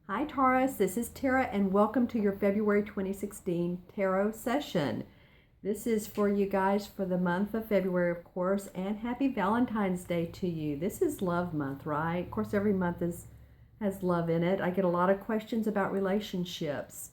Hi Taurus, this is Tara and welcome to your February 2016 Tarot session. This is for you guys for the month of February, of course, and happy Valentine's Day to you. This is love month, right? Of course, every month has love in it. I get a lot of questions about relationships.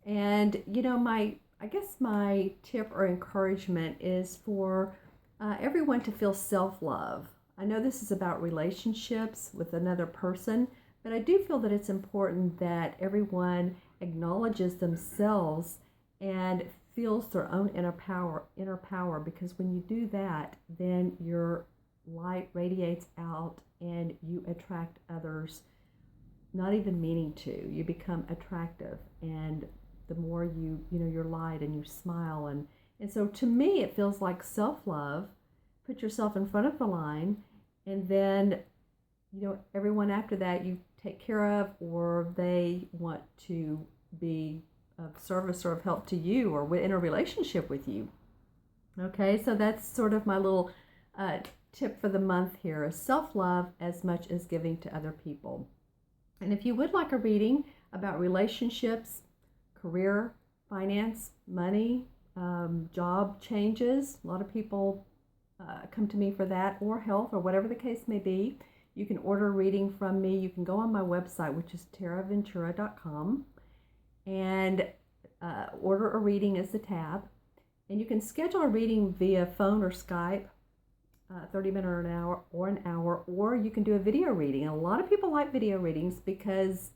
And, I guess my tip or encouragement is for everyone to feel self-love. I know this is about relationships with another person, but I do feel that it's important that everyone acknowledges themselves and feels their own inner power, because when you do that, then your light radiates out and you attract others, not even meaning to. You become attractive, and the more your light and you smile, and so to me it feels like self-love. Put yourself in front of the line, and then everyone after that you take care of, or they want to be of service or of help to you, or in a relationship with you. Okay, so that's sort of my little tip for the month here, is self-love as much as giving to other people. And if you would like a reading about relationships, career, finance, money, job changes, a lot of people come to me for that, or health, or whatever the case may be, you can order a reading from me. You can go on my website, which is taraventura.com, and order a reading as the tab. And you can schedule a reading via phone or Skype, 30 minutes or an hour, or you can do a video reading. And a lot of people like video readings because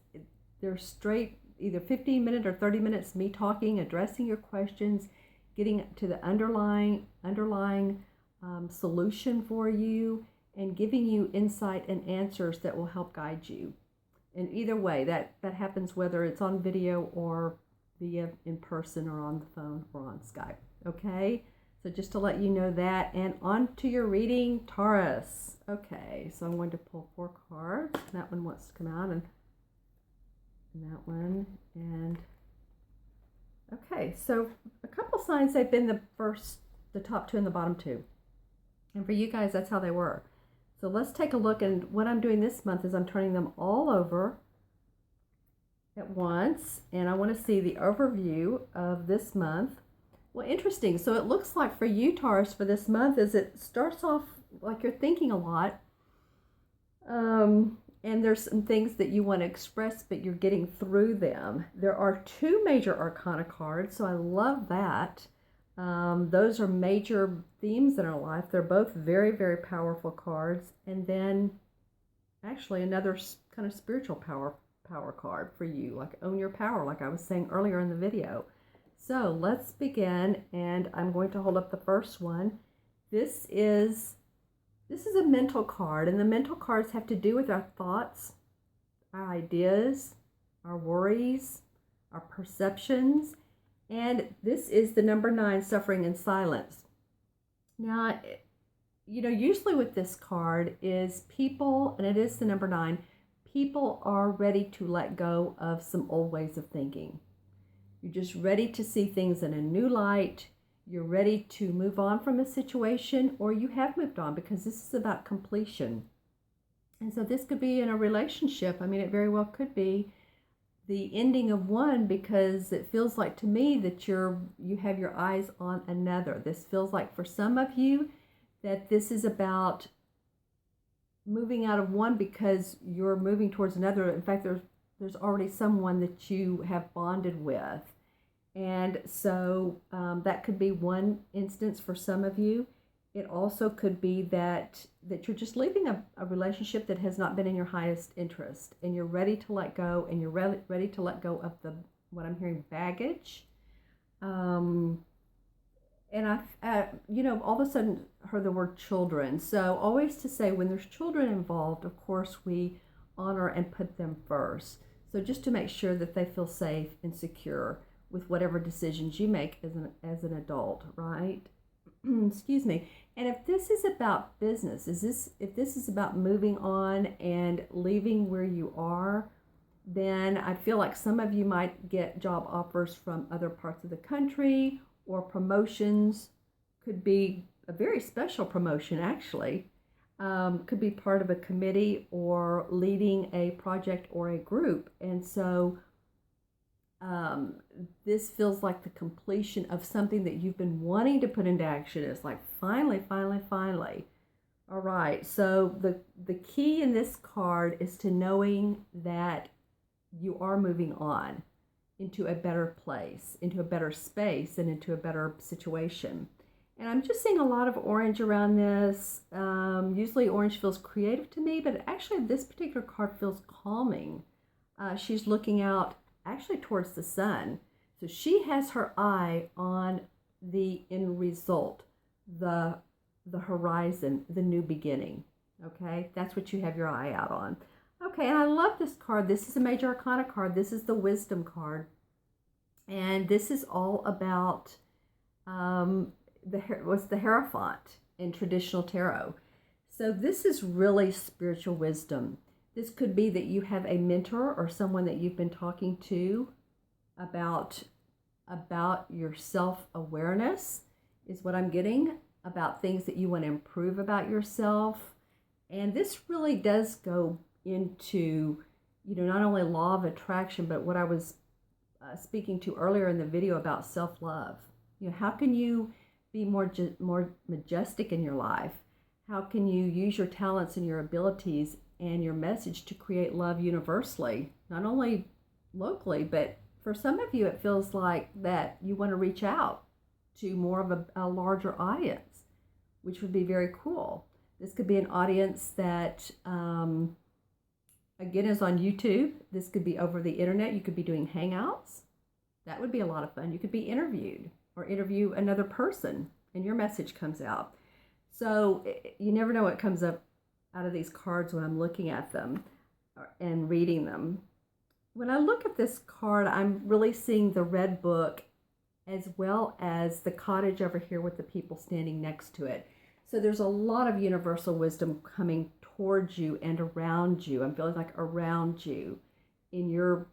they're straight, either 15 minutes or 30 minutes, me talking, addressing your questions, getting to the underlying solution for you, and giving you insight and answers that will help guide you. And either way, that happens whether it's on video or via in person, or on the phone, or on Skype. Okay, so just to let you know that. And on to your reading, Taurus. Okay, so I'm going to pull 4 cards. That one wants to come out, and that one, and okay, so a couple signs, they've been the top 2 and the bottom 2. And for you guys, that's how they were. So let's take a look, and what I'm doing this month is I'm turning them all over at once, and I want to see the overview of this month. Well, interesting. So it looks like for you, Taurus, for this month, is it starts off like you're thinking a lot, and there's some things that you want to express, but you're getting through them. There are 2 major arcana cards, so I love that. Those are major themes in our life. They're both very, very powerful cards. And then actually another kind of spiritual power card for you, like own your power, like I was saying earlier in the video. So let's begin, and I'm going to hold up the first one. This is a mental card, and the mental cards have to do with our thoughts, our ideas, our worries, our perceptions. And this is the number 9, suffering in silence. Now, usually with this card is people, and it is the number 9, people are ready to let go of some old ways of thinking. You're just ready to see things in a new light. You're ready to move on from a situation, or you have moved on, because this is about completion. And so this could be in a relationship. I mean, it very well could be the ending of one, because it feels like to me that you have your eyes on another. This feels like for some of you that this is about moving out of one because you're moving towards another. In fact, there's already someone that you have bonded with. And so that could be one instance for some of you. It also could be that you're just leaving a relationship that has not been in your highest interest, and you're ready to let go, and you're ready to let go of what I'm hearing, baggage. And all of a sudden heard the word children. So always to say, when there's children involved, of course, we honor and put them first. So just to make sure that they feel safe and secure with whatever decisions you make as an adult, right? Excuse me. And if this is about business, if this is about moving on and leaving where you are, then I feel like some of you might get job offers from other parts of the country, or promotions. Could be a very special promotion, actually. Could be part of a committee or leading a project or a group. And so this feels like the completion of something that you've been wanting to put into action. It's like finally, finally, finally. All right, so the key in this card is to knowing that you are moving on into a better place, into a better space, and into a better situation. And I'm just seeing a lot of orange around this. Usually orange feels creative to me, but actually this particular card feels calming. She's looking out actually towards the sun. So she has her eye on the end result, the horizon, the new beginning. Okay, that's what you have your eye out on. Okay, and I love this card. This is a Major Arcana card. This is the Wisdom card. And this is all about the Hierophant in traditional tarot. So this is really spiritual wisdom. This could be that you have a mentor or someone that you've been talking to about your self-awareness is what I'm getting, about things that you want to improve about yourself. And this really does go into, not only law of attraction, but what I was speaking to earlier in the video about self-love. How can you be more majestic in your life? How can you use your talents and your abilities and your message to create love universally, not only locally, but for some of you, it feels like that you want to reach out to more of a larger audience, which would be very cool. This could be an audience that, again, is on YouTube. This could be over the internet. You could be doing hangouts. That would be a lot of fun. You could be interviewed or interview another person and your message comes out. So you never know what comes up out of these cards when I'm looking at them and reading them. When I look at this card, I'm really seeing the red book as well as the cottage over here with the people standing next to it. So there's a lot of universal wisdom coming towards you and around you. I'm feeling like around you in your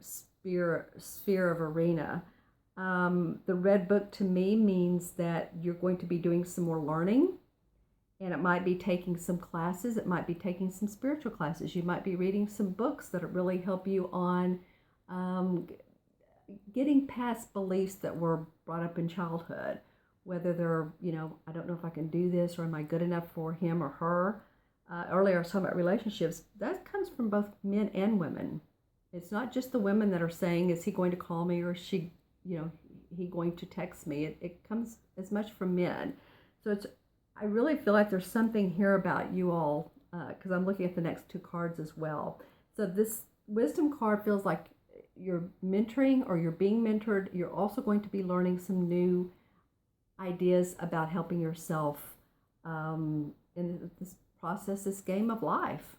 sphere of arena. The red book to me means that you're going to be doing some more learning, and it might be taking some classes. It might be taking some spiritual classes. You might be reading some books that really help you on getting past beliefs that were brought up in childhood, whether they're, I don't know if I can do this, or am I good enough for him or her. Earlier I was talking about relationships. That comes from both men and women. It's not just the women that are saying, is he going to call me, or is she, he going to text me. It comes as much from men. So I really feel like there's something here about you all, because I'm looking at the next two cards as well. So this wisdom card feels like you're mentoring or you're being mentored. You're also going to be learning some new ideas about helping yourself in this process, this game of life,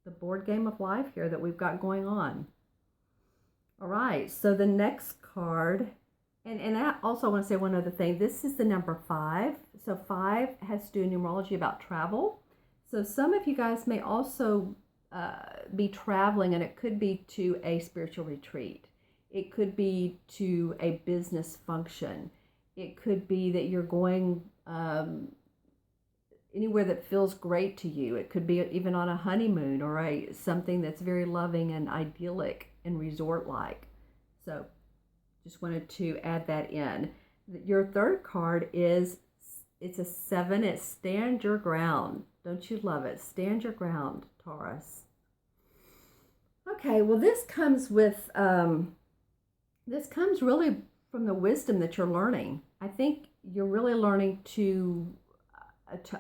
the board game of life here that we've got going on. All right, so the next card, and I also want to say one other thing. This is the number 5. So 5 has to do in numerology about travel. So some of you guys may also be traveling, and it could be to a spiritual retreat. It could be to a business function. It could be that you're going anywhere that feels great to you. It could be even on a honeymoon or something that's very loving and idyllic and resort-like. So just wanted to add that in. Your third card it's a 7. It's stand your ground. Don't you love it? Stand your ground, Taurus. Okay, well this comes with, this comes really from the wisdom that you're learning. I think you're really learning to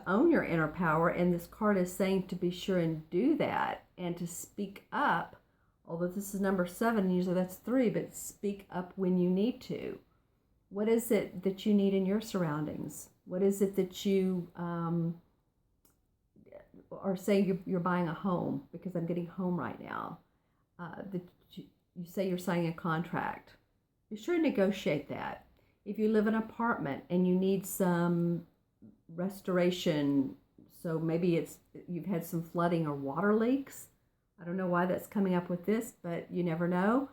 own your inner power, and this card is saying to be sure and do that and to speak up. Although this is number 7, usually that's 3, but speak up when you need to. What is it that you need in your surroundings? What is it that you are saying you're buying a home, because I'm getting home right now? That you say you're signing a contract. Be sure to negotiate that. If you live in an apartment and you need some restoration, so maybe you've had some flooding or water leaks. I don't know why that's coming up with this, but you never know.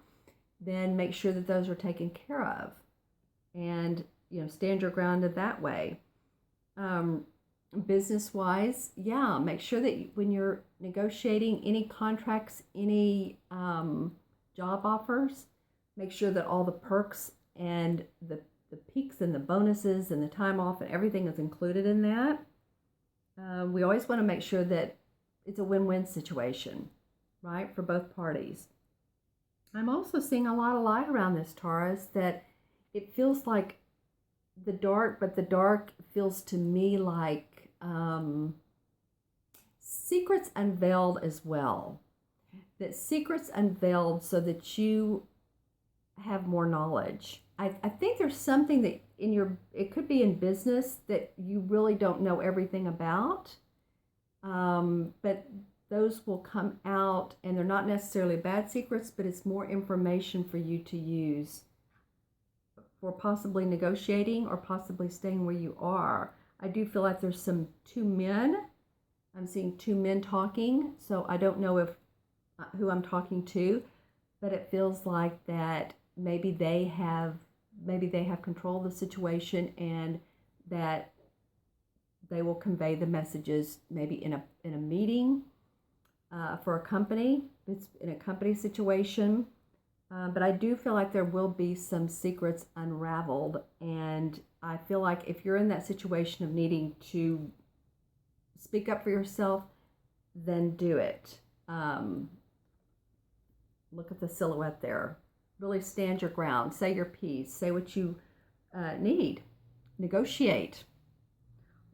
Then make sure that those are taken care of, and stand your ground in that way. Business-wise, yeah, make sure that when you're negotiating any contracts, any job offers, make sure that all the perks and the peaks and the bonuses and the time off and everything is included in that. We always want to make sure that it's a win-win situation, right, for both parties. I'm also seeing a lot of light around this, Taurus, that it feels like the dark, but the dark feels to me like secrets unveiled as well. That secrets unveiled so that you have more knowledge. I think there's something that it could be in business that you really don't know everything about, but those will come out, and they're not necessarily bad secrets, but it's more information for you to use for possibly negotiating or possibly staying where you are. I do feel like there's two men. I'm seeing two men talking, so I don't know if who I'm talking to, but it feels like that maybe they have control of the situation, and that they will convey the messages maybe in a meeting for a company. It's in a company situation. But I do feel like there will be some secrets unraveled, and I feel like if you're in that situation of needing to speak up for yourself, then do it. Look at the silhouette there. Really stand your ground. Say your piece. Say what you need. Negotiate.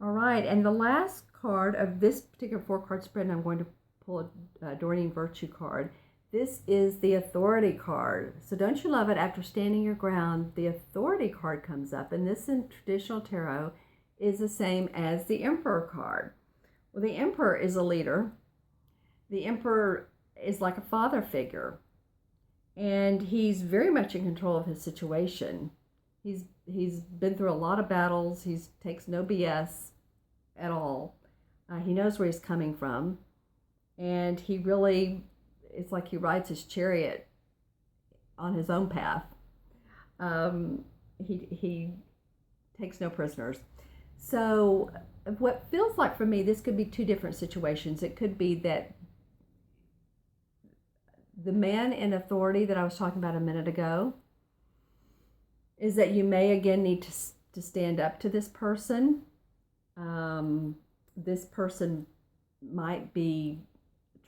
All right, and the last card of this particular 4-card spread, and I'm going to pull a Adorning Virtue card. This is the Authority card. So don't you love it? After standing your ground, the Authority card comes up. And this in traditional tarot is the same as the Emperor card. Well, the Emperor is a leader. The Emperor is like a father figure. And he's very much in control of his situation. He's been through a lot of battles. He takes no BS at all. He knows where he's coming from. And he really... it's like he rides his chariot on his own path. He takes no prisoners. So what feels like for me, this could be two different situations. It could be that the man in authority that I was talking about a minute ago is that you may again need to stand up to this person. This person might be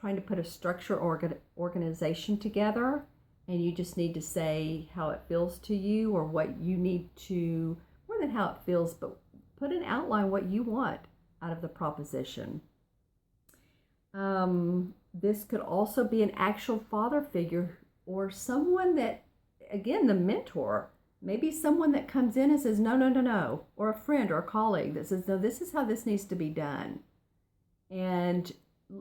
trying to put a structure or organization together, and you just need to say how it feels to you, or what you need to, more than how it feels, but put an outline what you want out of the proposition. This could also be an actual father figure, or someone that, again, the mentor, maybe someone that comes in and says, no, or a friend or a colleague that says, no, this is how this needs to be done. And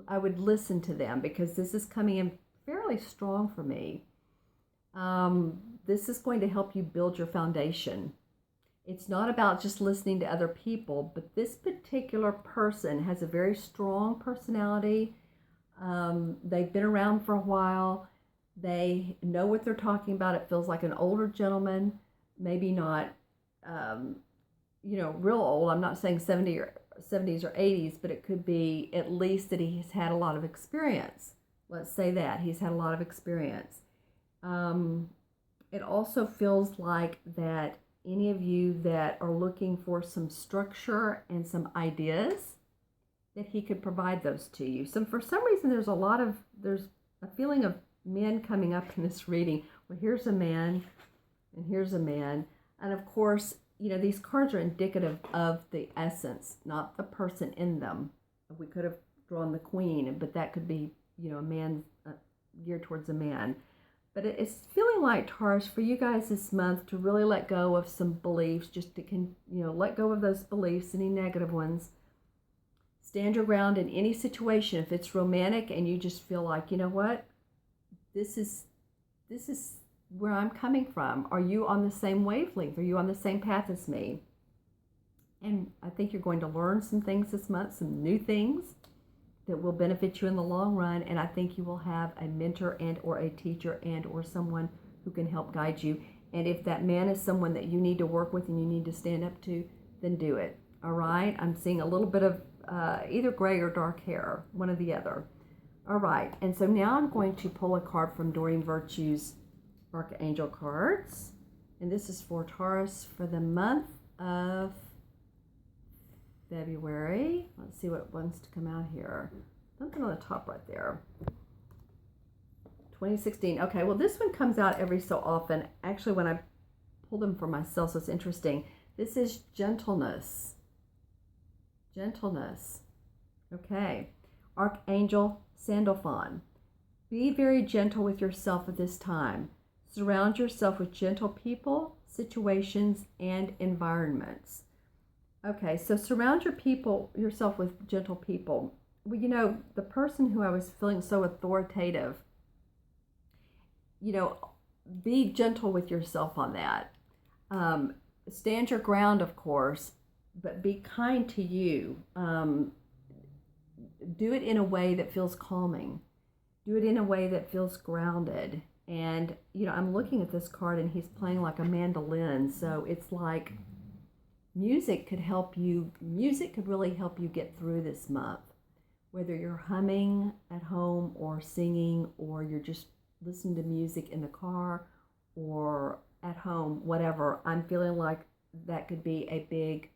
I would listen to them, because this is coming in fairly strong for me. This is going to help you build your foundation. It's not about just listening to other people, but this particular person has a very strong personality. They've been around for a while. They know what they're talking about. It feels like an older gentleman, maybe not, real old. I'm not saying 70s or 80s, but it could be at least that he's had a lot of experience. Let's say that he's had a lot of experience. It also feels like that any of you that are looking for some structure and some ideas, that he could provide those to you. So for some reason, there's a feeling of men coming up in this reading. Well, here's a man, and here's a man. And of course, these cards are indicative of the essence, not the person in them. We could have drawn the Queen, but that could be, a man geared towards a man. But it's feeling like, Taurus, for you guys this month to really let go of some beliefs, just to, let go of those beliefs, any negative ones. Stand your ground in any situation. If it's romantic and you just feel like, you know what, this is where I'm coming from. Are you on the same wavelength? Are you on the same path as me? And I think you're going to learn some things this month, some new things that will benefit you in the long run. And I think you will have a mentor and or a teacher and or someone who can help guide you. And if that man is someone that you need to work with and you need to stand up to, then do it. All right. I'm seeing a little bit of either gray or dark hair, one or the other. All right. And so now I'm going to pull a card from Doreen Virtue's Archangel cards. And this is for Taurus for the month of February. Let's see what wants to come out here. Something on the top right there. 2016. Okay, well, this one comes out every so often. Actually, when I pull them for myself, so it's interesting. This is gentleness. Gentleness. Okay. Archangel Sandalphon. Be very gentle with yourself at this time. Surround yourself with gentle people, situations, and environments. Okay, so surround yourself with gentle people. Well, you know, the person who I was feeling so authoritative, you know, be gentle with yourself on that. Stand your ground, of course, but be kind to you. Do it in a way that feels calming. Do it in a way that feels grounded. And, you know, I'm looking at this card and he's playing like a mandolin. So it's like music could really help you get through this month. Whether you're humming at home or singing, or you're just listening to music in the car or at home, whatever, I'm feeling like that could be a big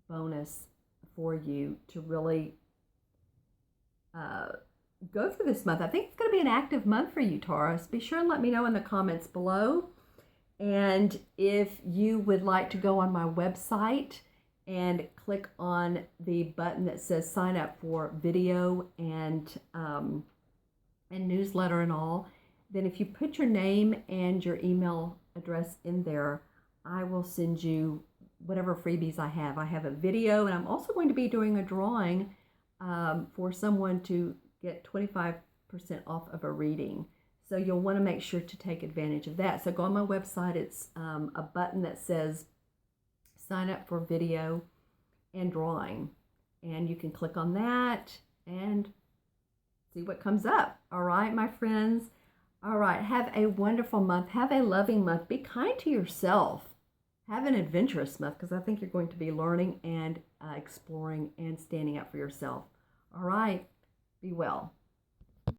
bonus for you to really go through this month. I think it's going to be an active month for you, Taurus. Be sure and let me know in the comments below. And if you would like to go on my website and click on the button that says sign up for video and newsletter and all, then if you put your name and your email address in there, I will send you whatever freebies I have. I have a video, and I'm also going to be doing a drawing for someone to get 25% off of a reading. So you'll want to make sure to take advantage of that. So go on my website. It's a button that says sign up for video and drawing. And you can click on that and see what comes up. All right, my friends. All right, have a wonderful month. Have a loving month. Be kind to yourself. Have an adventurous month, because I think you're going to be learning and exploring and standing up for yourself. All right, be well.